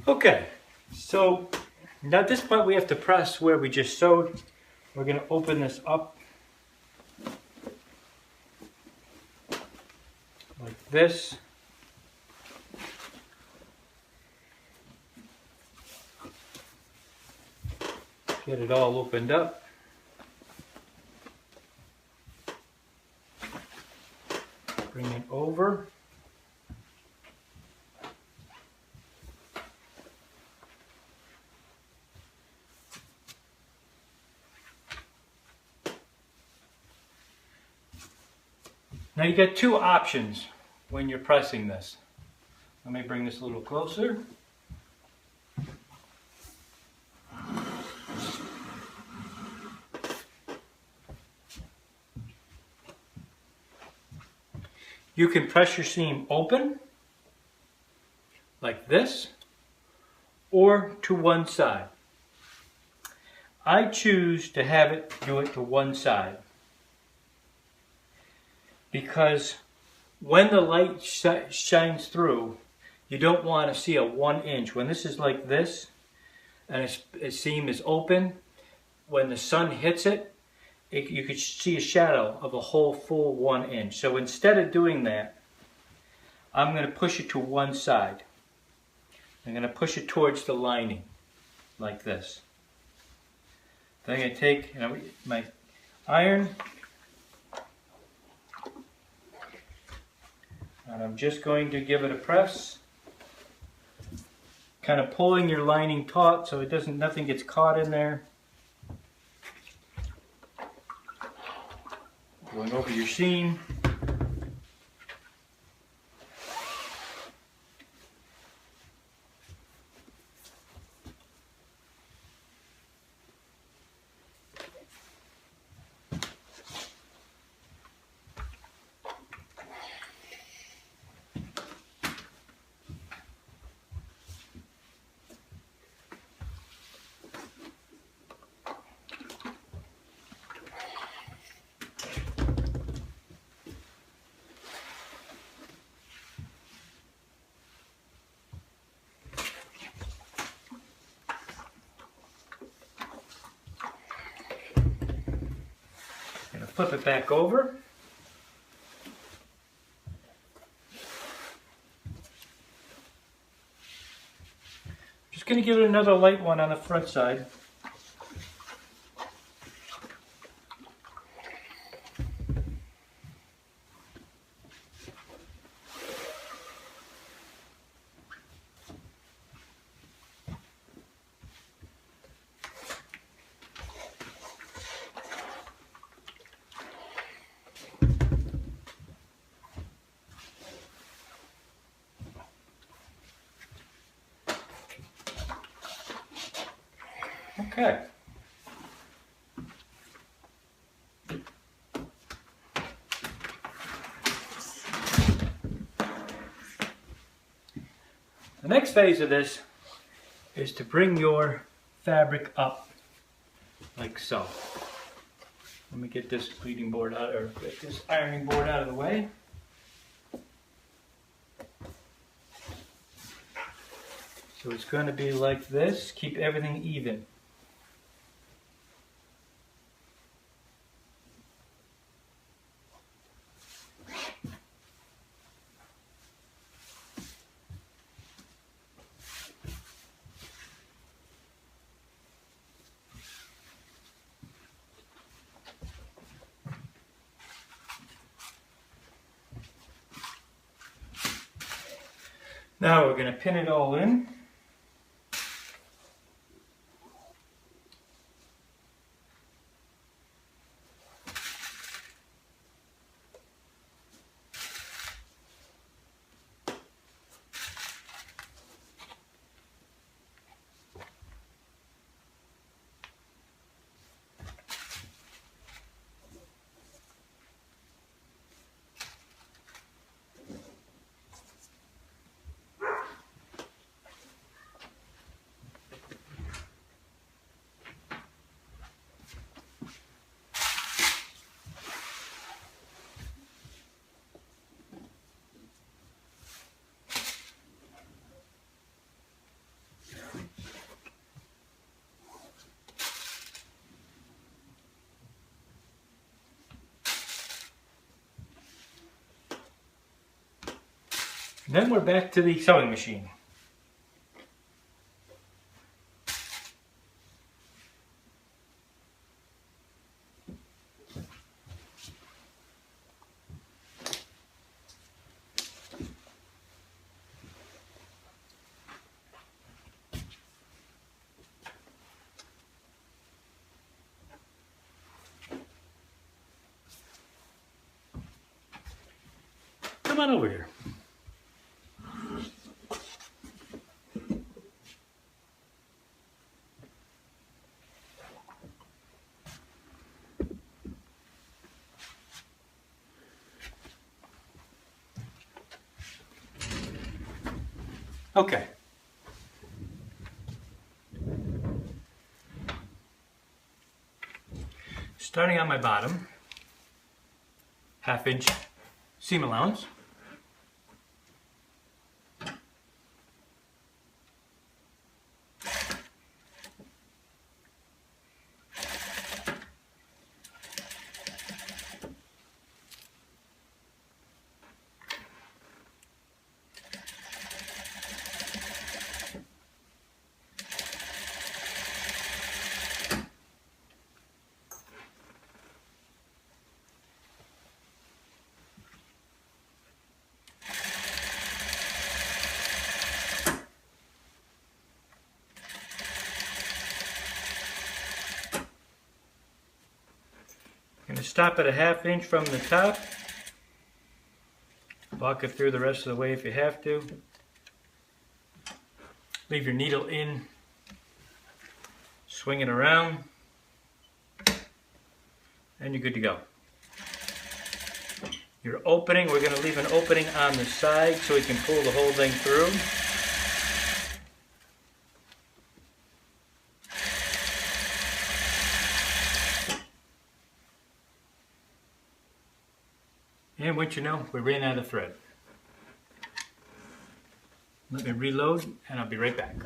Okay, so now at this point we have to press where we just sewed. We're going to open this up like this. Get it all opened up. Bring it over. Now you get two options when you're pressing this. Let me bring this a little closer. You can press your seam open, like this, or to one side. I choose to have it do it to one side, because when the light shines through, you don't want to see a 1 inch. When this is like this, and a seam is open, when the sun hits it, you could see a shadow of a whole full 1 inch. So instead of doing that, I'm going to push it to one side. I'm going to push it towards the lining, like this. Then I'm going to take my iron, and I'm just going to give it a press, kind of pulling your lining taut so nothing gets caught in there. Going over your seam. Flip it back over. Just going to give it another light one on the front side. Okay. The next phase of this is to bring your fabric up like so. Let me get this pleating board out, or get this ironing board out of the way. So it's going to be like this. Keep everything even. Now we're going to pin it all in. Then we're back to the sewing machine. Come on over here. Okay. Starting on my bottom, 1/2 inch seam allowance. Going to stop at 1/2 inch from the top. Walk it through the rest of the way if you have to. Leave your needle in. Swing it around. And you're good to go. Your opening, we're going to leave an opening on the side so we can pull the whole thing through. And what you know, we ran out of thread. Let me reload and I'll be right back.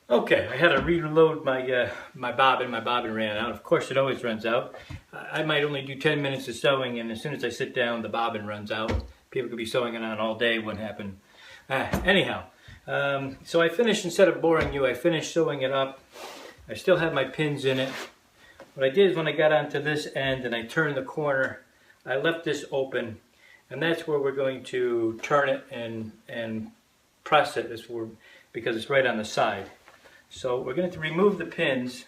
Okay, I had to reload my bobbin. My bobbin ran out. Of course, it always runs out. I might only do 10 minutes of sewing, and as soon as I sit down, the bobbin runs out. People could be sewing it on all day. What happened? Anyhow, so I finished, instead of boring you, I finished sewing it up. I still have my pins in it. What I did is when I got onto this end and I turned the corner, I left this open, and that's where we're going to turn it and press it, because it's right on the side. So we're going to remove the pins.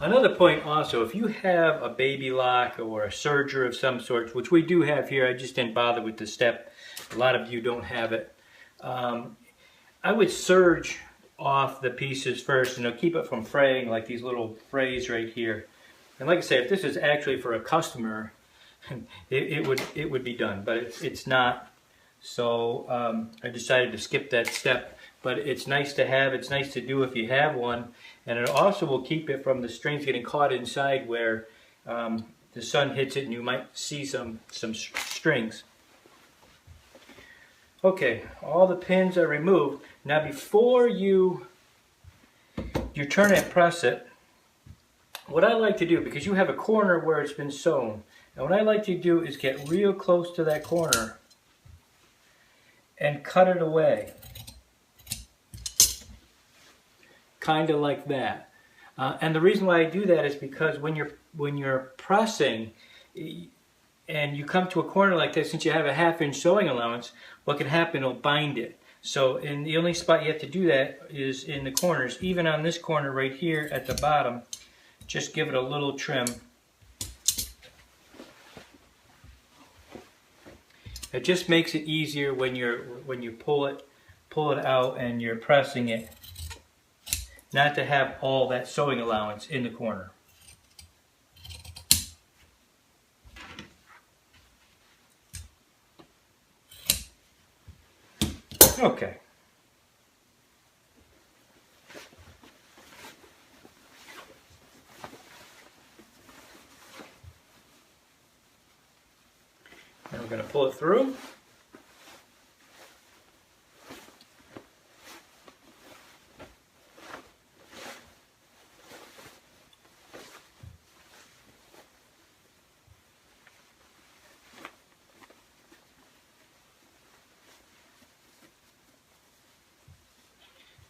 Another point also, if you have a baby lock or a serger of some sort, which we do have here, I just didn't bother with the step. A lot of you don't have it. I would serge off the pieces first, keep it from fraying, like these little frays right here. And like I say, if this is actually for a customer, it would be done, but it's not. So I decided to skip that step, but it's nice to have, it's nice to do if you have one, and it also will keep it from the strings getting caught inside where the sun hits it and you might see some strings. Okay, all the pins are removed. Now before you turn and press it, what I like to do, because you have a corner where it's been sewn, and what I like to do is get real close to that corner and cut it away, kind of like that. And the reason why I do that is because when you're pressing and you come to a corner like this, since you have a 1/2 inch sewing allowance, what can happen, it'll bind it. So the only spot you have to do that is in the corners. Even on this corner right here at the bottom, just give it a little trim. It just makes it easier when you pull it out and you're pressing it, not to have all that sewing allowance in the corner. Okay. And we're going to pull it through.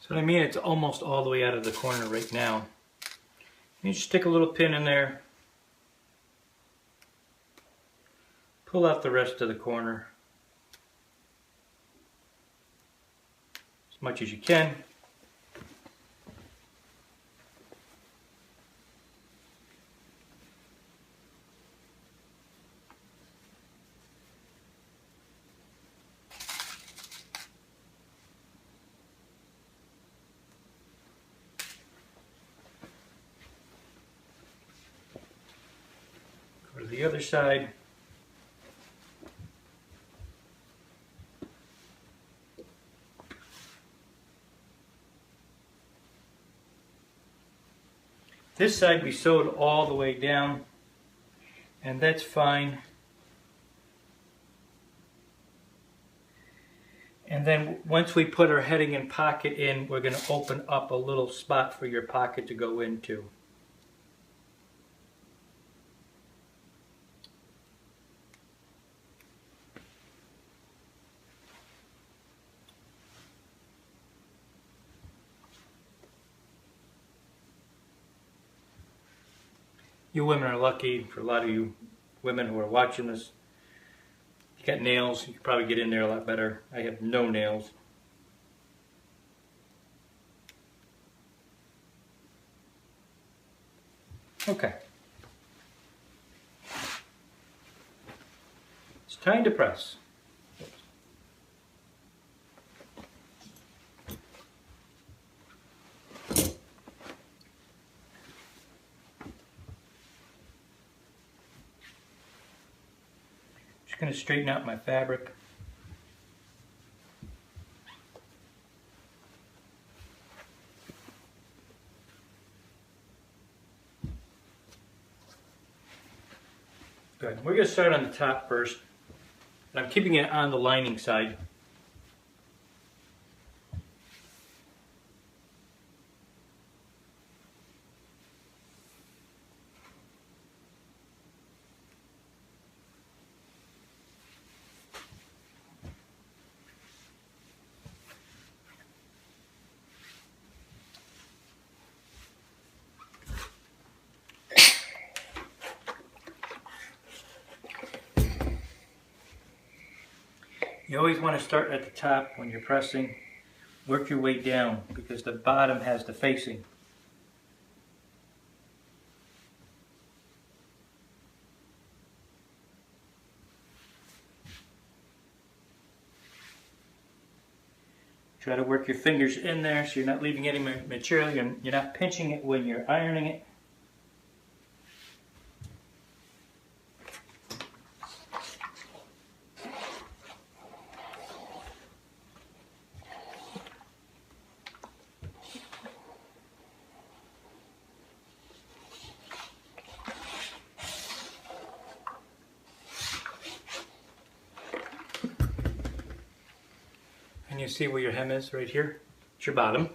So I mean, it's almost all the way out of the corner right now. You just stick a little pin in there, pull out the rest of the corner as much as you can. Go to the other side. This side we sewed all the way down, and that's fine. And then once we put our heading and pocket in, we're going to open up a little spot for your pocket to go into. You women are lucky. For a lot of you women who are watching this, you got nails, you can probably get in there a lot better. I have no nails. Okay. It's time to press. Just going to straighten out my fabric. Good. We're going to start on the top first. I'm keeping it on the lining side. You always want to start at the top when you're pressing. Work your way down because the bottom has the facing. Try to work your fingers in there so you're not leaving any material. You're not pinching it when you're ironing it. And you see where your hem is right here? It's your bottom.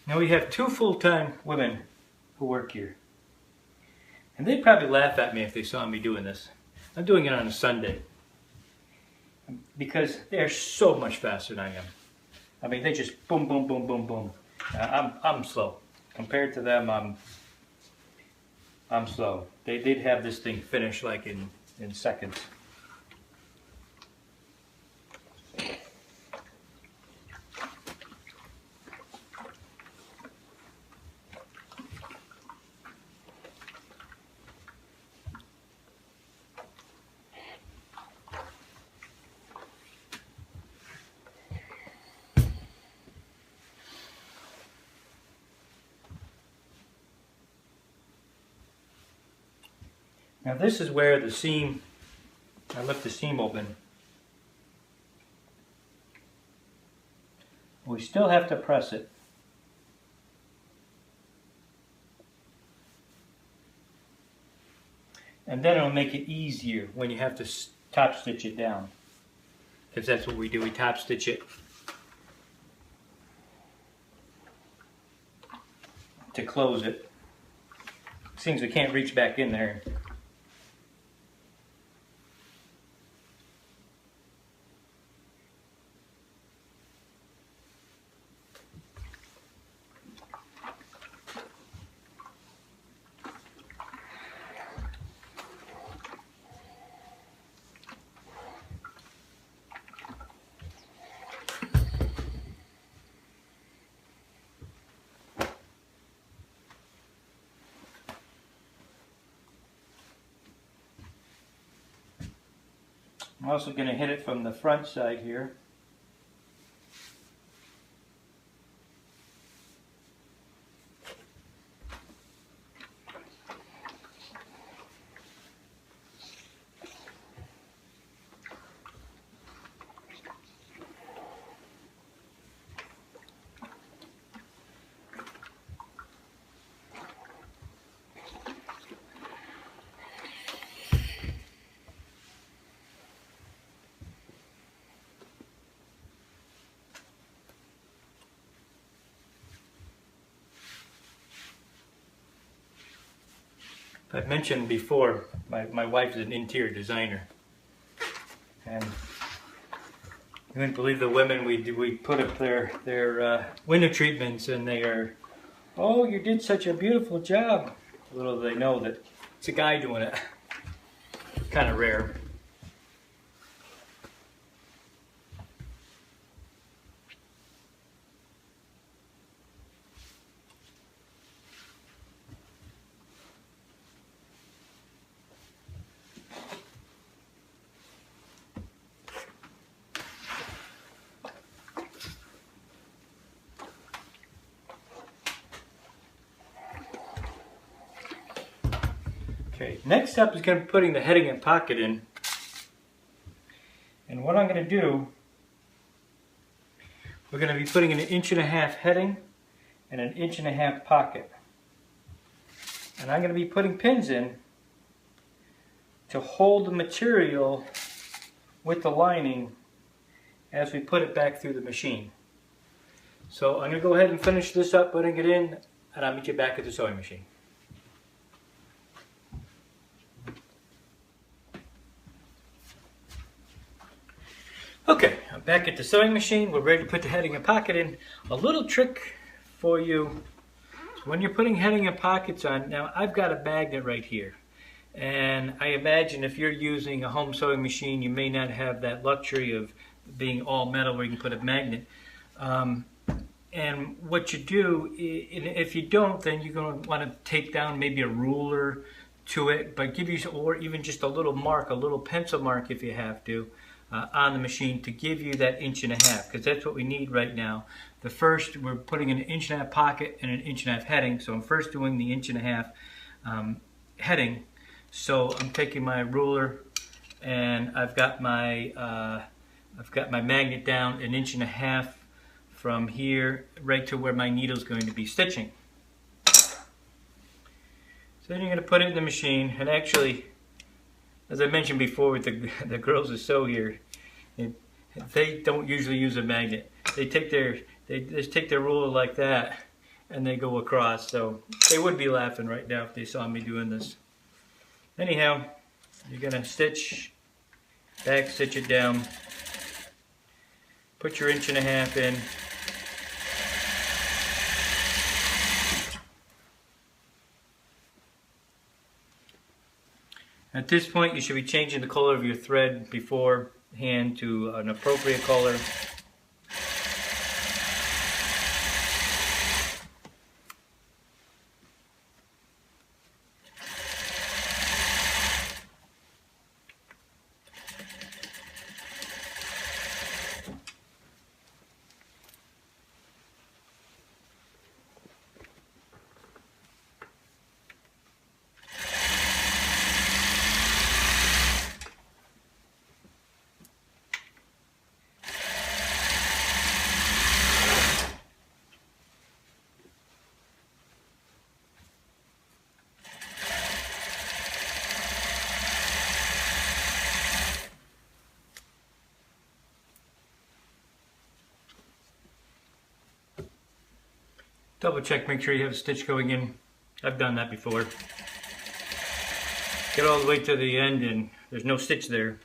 Now we have 2 full-time women who work here. And they'd probably laugh at me if they saw me doing this. I'm doing it on a Sunday. Because they're so much faster than I am. I mean, they just boom, boom, boom, boom, boom. I'm slow. Compared to them, I'm slow. They'd have this thing finished like in seconds. Now this is where the seam, I left the seam open. We still have to press it. And then it'll make it easier when you have to top stitch it down. Because that's what we do, we top stitch it. to close it. Seems we can't reach back in there. I'm also going to hit it from the front side here. I've mentioned before, my wife is an interior designer, and you wouldn't believe the women we put up their window treatments, and they are, oh, you did such a beautiful job. Little do they know that it's a guy doing it. Kind of rare. Okay, next up is going to be putting the heading and pocket in. And what I'm going to do, we're going to be putting an 1.5 inch heading and an 1.5 inch pocket. And I'm going to be putting pins in to hold the material with the lining as we put it back through the machine. So I'm going to go ahead and finish this up, putting it in, and I'll meet you back at the sewing machine. Okay, I'm back at the sewing machine. We're ready to put the heading and pocket in. A little trick for you when you're putting heading and pockets on. Now, I've got a magnet right here. And I imagine if you're using a home sewing machine, you may not have that luxury of being all metal where you can put a magnet. And what you do, if you don't, then you're going to want to take down maybe a ruler to it, but give you, or even just a little mark, a little pencil mark if you have to. On the machine to give you that 1.5 inches, because that's what we need right now. The first, we're putting an 1.5 inch pocket and an 1.5 inch heading, so I'm first doing the 1.5 inch heading. So I'm taking my ruler and I've got my magnet down 1.5 inches from here right to where my needle's going to be stitching. So then you're going to put it in the machine, and actually, as I mentioned before with the girls who sew here, they don't usually use a magnet. They just take their ruler like that and they go across. So they would be laughing right now if they saw me doing this. Anyhow, you're gonna stitch, back stitch it down, put your 1.5 inches in. At this point, you should be changing the color of your thread beforehand to an appropriate color. Double check, make sure you have a stitch going in. I've done that before. Get all the way to the end and there's no stitch there.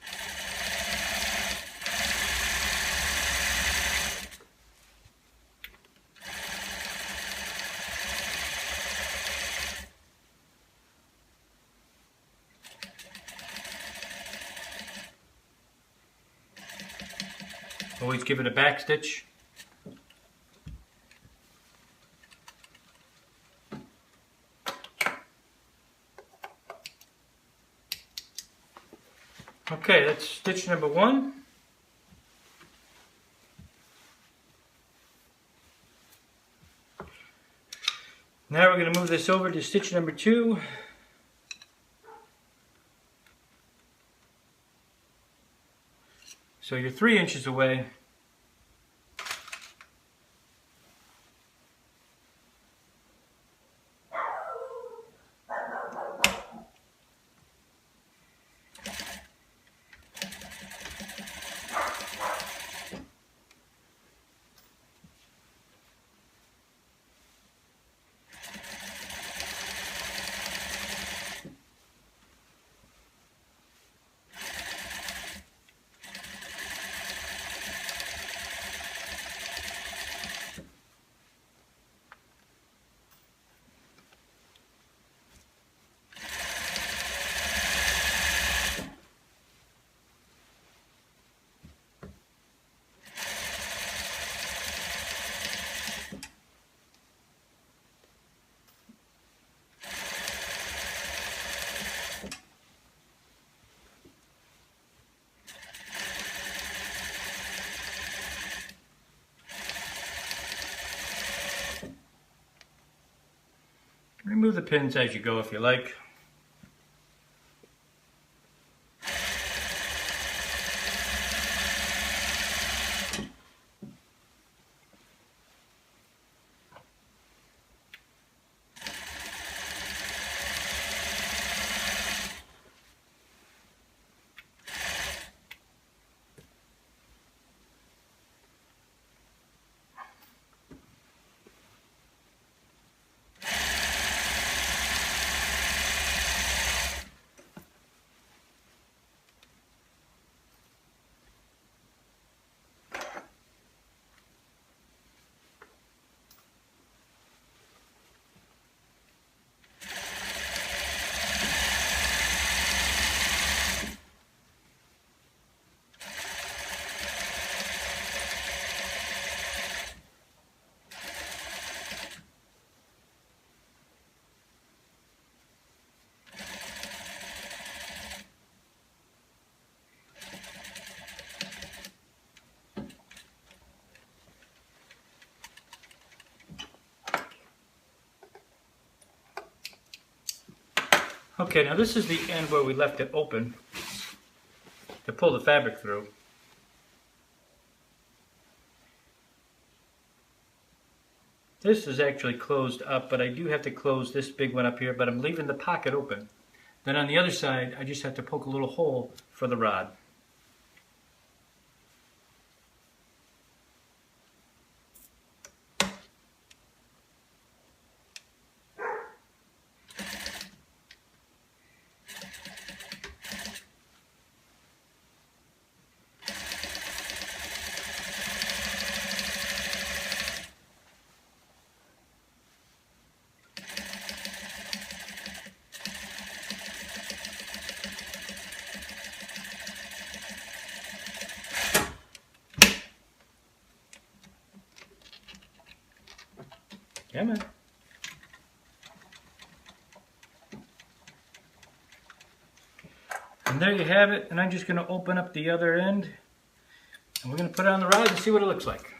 Always give it a back stitch. Okay, that's stitch number 1. Now we're going to move this over to stitch number 2. So you're 3 inches away. Remove the pins as you go if you like. Okay, now this is the end where we left it open to pull the fabric through. This is actually closed up, but I do have to close this big one up here, but I'm leaving the pocket open. Then on the other side, I just have to poke a little hole for the rod. Come on. And there you have it, and I'm just going to open up the other end, and we're going to put it on the rod and see what it looks like.